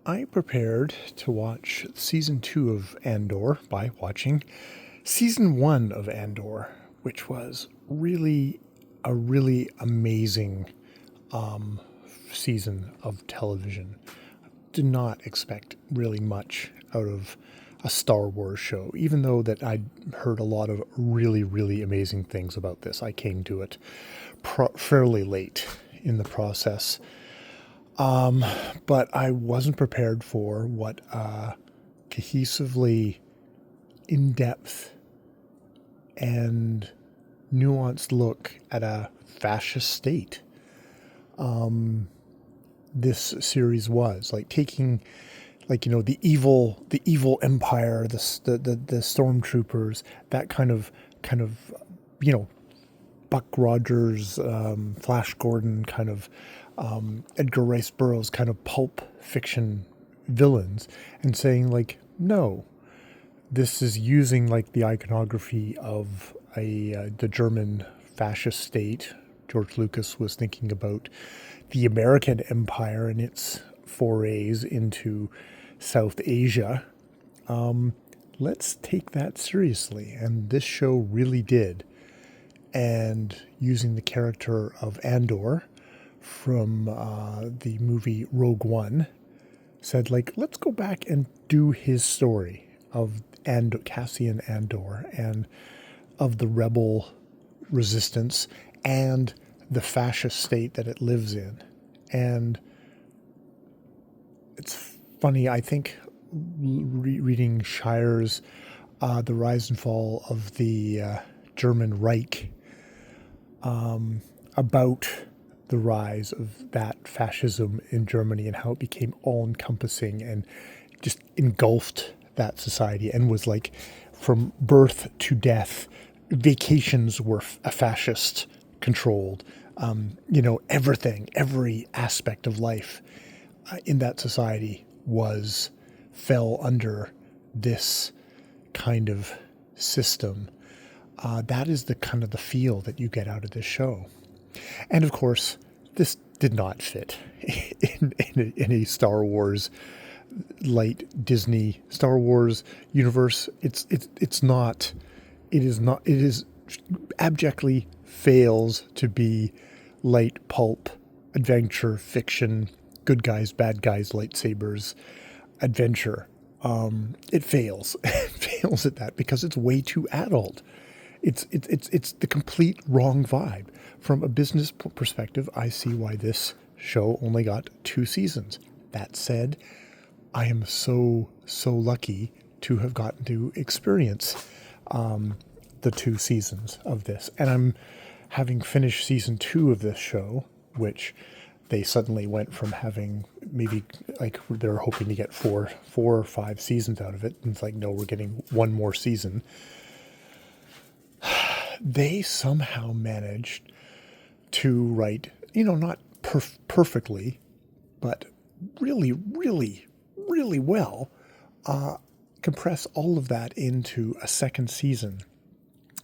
I prepared to watch season 2 of Andor by watching season 1 of Andor, which was really amazing season of television. Did not expect really much out of a Star Wars show, even though that I'd heard a lot of really amazing things about this. I came to it fairly late in the process. But I wasn't prepared for what a cohesively in-depth and nuanced look at a fascist state this series was. Like taking, the evil empire, the stormtroopers, that kind of you know Buck Rogers, Flash Gordon, kind of Edgar Rice Burroughs kind of pulp fiction villains, and saying like, no, this is using like the iconography of the German fascist state. George Lucas was thinking about the American Empire and its forays into South Asia. Let's take that seriously, and this show really did. And using the character of Andor from the movie Rogue One, said like, let's go back and do his story of Cassian Andor and of the rebel resistance and the fascist state that it lives in. And it's funny, I think, reading Shire's The Rise and Fall of the German Reich, about the rise of that fascism in Germany and how it became all-encompassing and just engulfed that society and was like, from birth to death, vacations were a fascist controlled. Everything, every aspect of life in that society fell under this kind of system. That is the kind of the feel that you get out of this show. And of course, this did not fit in a Star Wars light Disney Star Wars universe. It's not. It is not. It is abjectly fails to be light pulp adventure fiction, good guys, bad guys, lightsabers, adventure. It fails. It fails at that because it's way too adult. It's the complete wrong vibe. From a business perspective, I see why this show only got 2 seasons. That said, I am so lucky to have gotten to experience the 2 seasons of this. And I'm having finished season 2 of this show, which they suddenly went from having maybe like they're hoping to get four or 5 seasons out of it. And it's like, no, we're getting 1 more season. They somehow managed to write, not perfectly, but really well, compress all of that into a second season.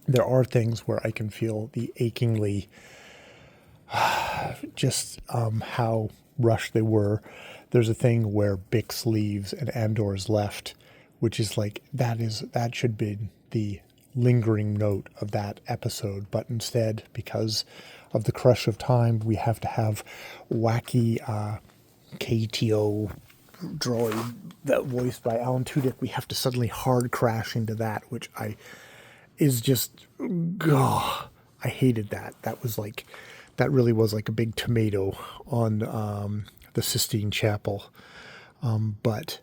There are things where I can feel the achingly, just how rushed they were. There's a thing where Bix leaves and Andor's left, which is like, that should be the lingering note of that episode, but instead, because of the crush of time, we have to have wacky KTO droid that voiced by Alan Tudyk. We have to suddenly hard crash into that, which is just, I hated that. That really was like a big tomato on the Sistine Chapel. But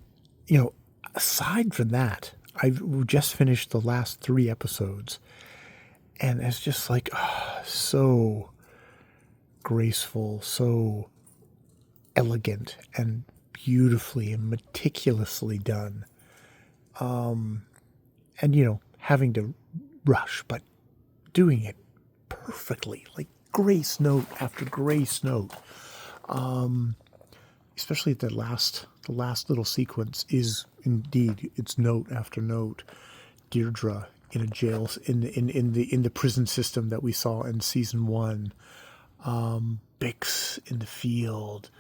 aside from that, I've just finished the last 3 episodes, and it's just like, so graceful, so elegant, and beautifully and meticulously done. And having to rush, but doing it perfectly, like grace note after grace note. Especially the last little sequence is indeed, it's note after note. Deirdre in a jail in the prison system that we saw in season 1. Bix in the field.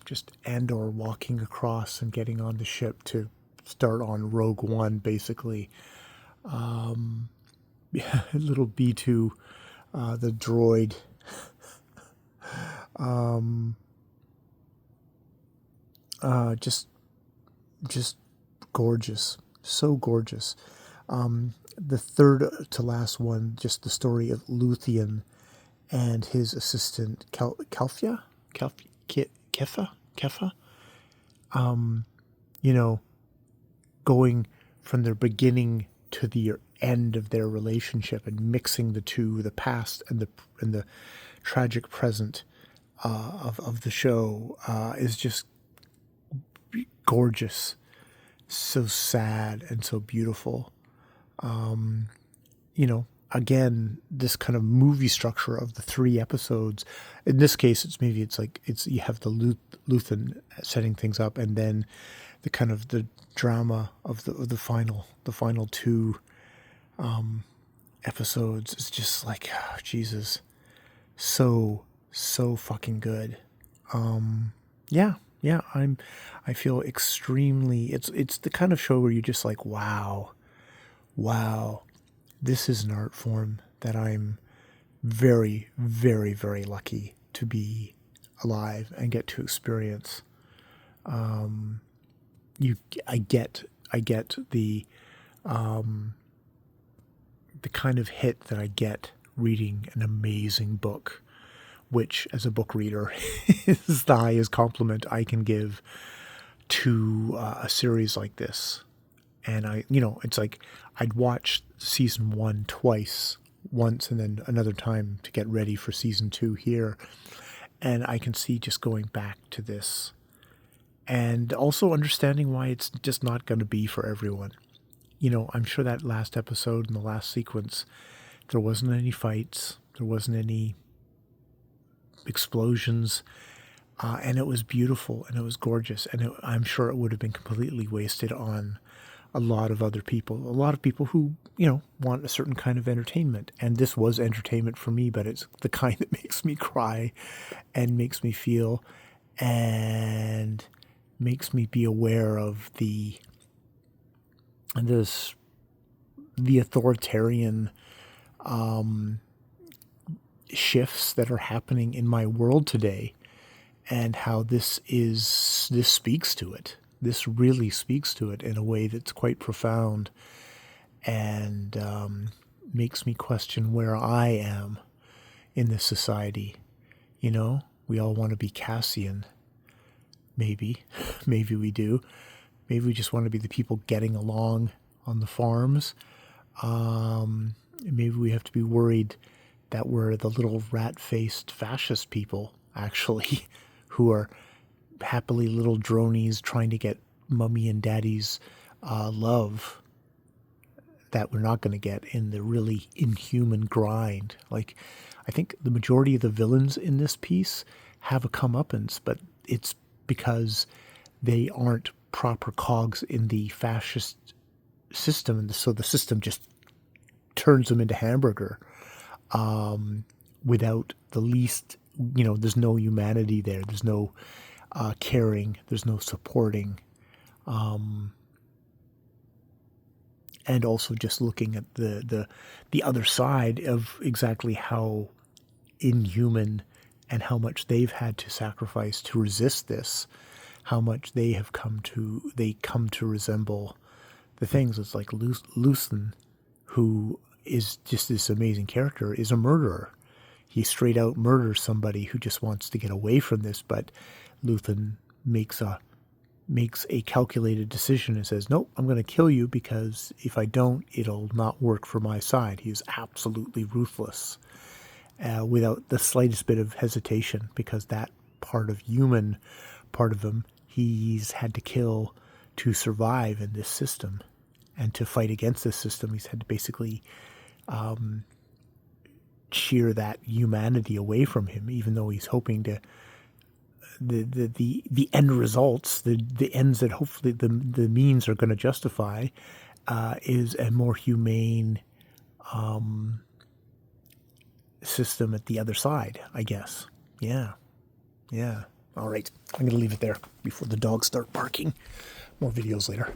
just Andor walking across and getting on the ship to start on Rogue One, basically. Yeah, little B2, the droid. Just gorgeous, so gorgeous. The third to last one, just the story of Luthien and his assistant Kelfia, Kefa, going from their beginning to the end of their relationship and mixing the two, the past and the tragic present of the show, is just gorgeous, so sad and so beautiful. Again, this kind of movie structure of the 3 episodes. In this case, it's you have the Luthen setting things up, and then the kind of the drama of the final 2 episodes is just like, oh, Jesus, so fucking good. Yeah, I feel extremely. It's the kind of show where you're just like, wow. This is an art form that I'm very, very, very lucky to be alive and get to experience. I get the kind of hit that I get reading an amazing book, which, as a book reader, is the highest compliment I can give to a series like this. And it's like I'd watched season 1 twice, once and then another time to get ready for season 2 here. And I can see just going back to this and also understanding why it's just not going to be for everyone. I'm sure that last episode and the last sequence, there wasn't any fights, there wasn't any explosions, and it was beautiful and it was gorgeous. And I'm sure it would have been completely wasted on a lot of other people, who, want a certain kind of entertainment. And this was entertainment for me, but it's the kind that makes me cry and makes me feel and makes me be aware of the authoritarian shifts that are happening in my world today, and how this speaks to it. This really speaks to it in a way that's quite profound, and makes me question where I am in this society. We all want to be Cassian. Maybe we do. Maybe we just want to be the people getting along on the farms. Maybe we have to be worried that we're the little rat-faced fascist people, actually, who are happily little dronies trying to get Mummy and Daddy's love that we're not going to get in the really inhuman grind. Like, I think the majority of the villains in this piece have a comeuppance, but it's because they aren't proper cogs in the fascist system, and so the system just turns them into hamburger, without the least, there's no humanity there. There's no caring. There's no supporting. And also just looking at the other side of exactly how inhuman and how much they've had to sacrifice to resist this, how much they come to resemble the things. It's like Lucen, who is just this amazing character, is a murderer. He straight out murders somebody who just wants to get away from this, but Luthen makes a calculated decision and says, nope, I'm going to kill you, because if I don't, it'll not work for my side. He is absolutely ruthless, without the slightest bit of hesitation, because that part of him, he's had to kill to survive in this system, and to fight against this system, he's had to basically shear that humanity away from him, even though he's hoping to the end results, the ends that hopefully the means are going to justify, is a more humane system at the other side, I guess. Yeah. Yeah. All right. I'm going to leave it there before the dogs start barking. More videos later.